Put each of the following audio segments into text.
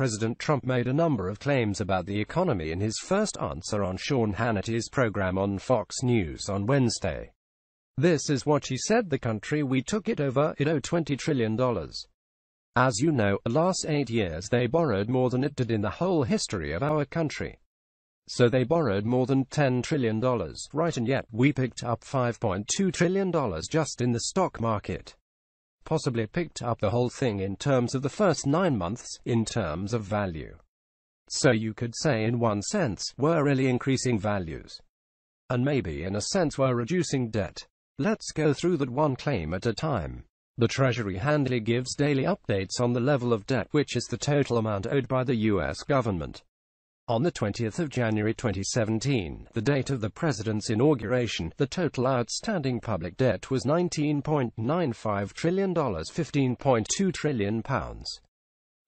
President Trump made a number of claims about the economy in his first answer on Sean Hannity's program on Fox News on Wednesday. This is what he said: "The country we took it over, it owed $20 trillion. As you know, the last 8 years they borrowed more than it did in the whole history of our country. So they borrowed more than $10 trillion, right, and yet we picked up $5.2 trillion just in the stock market. Possibly picked up the whole thing in terms of the first 9 months, in terms of value. So you could say in one sense, we're really increasing values. And maybe in a sense we're reducing debt. Let's go through that one claim at a time. The Treasury handily gives daily updates on the level of debt, which is the total amount owed by the U.S. government. On the 20th of January 2017, the date of the president's inauguration, the total outstanding public debt was $19.95 trillion, £15.2 trillion.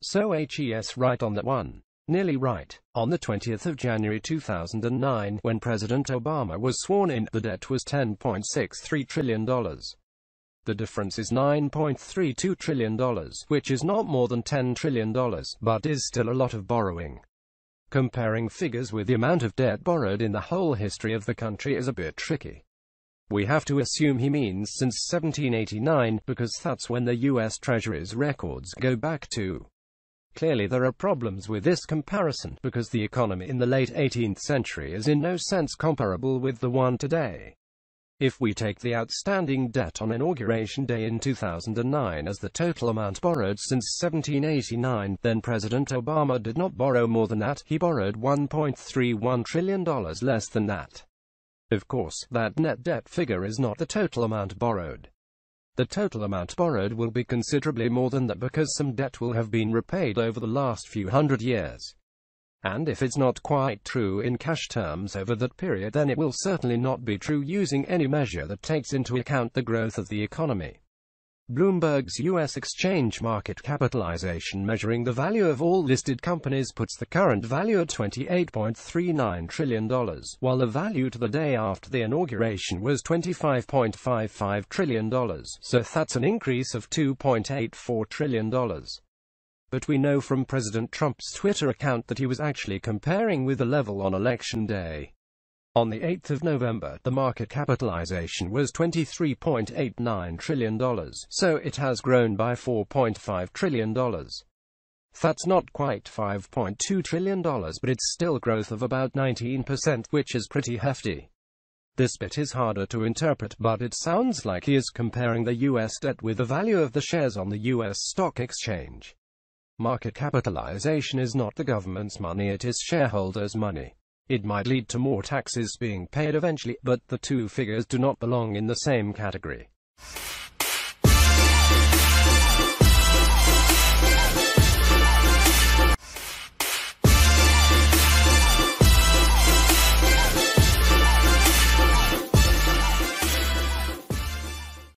So HES right on that one. Nearly right. On the 20th of January 2009, when President Obama was sworn in, the debt was $10.63 trillion. The difference is $9.32 trillion, which is not more than $10 trillion, but is still a lot of borrowing. Comparing figures with the amount of debt borrowed in the whole history of the country is a bit tricky. We have to assume he means since 1789, because that's when the U.S. Treasury's records go back to. Clearly there are problems with this comparison, because the economy in the late 18th century is in no sense comparable with the one today. If we take the outstanding debt on Inauguration Day in 2009 as the total amount borrowed since 1789, then President Obama did not borrow more than that. He borrowed $1.31 trillion less than that. Of course, that net debt figure is not the total amount borrowed. The total amount borrowed will be considerably more than that, because some debt will have been repaid over the last few hundred years. And if it's not quite true in cash terms over that period, then it will certainly not be true using any measure that takes into account the growth of the economy. Bloomberg's U.S. exchange market capitalization, measuring the value of all listed companies, puts the current value at $28.39 trillion, while the value to the day after the inauguration was $25.55 trillion, so that's an increase of $2.84 trillion. But we know from President Trump's Twitter account that he was actually comparing with the level on Election Day. On the 8th of November, the market capitalization was $23.89 trillion, so it has grown by $4.5 trillion. That's not quite $5.2 trillion, but it's still growth of about 19%, which is pretty hefty. This bit is harder to interpret, but it sounds like he is comparing the U.S. debt with the value of the shares on the U.S. stock exchange. Market capitalization is not the government's money, it is shareholders' money. It might lead to more taxes being paid eventually, but the two figures do not belong in the same category.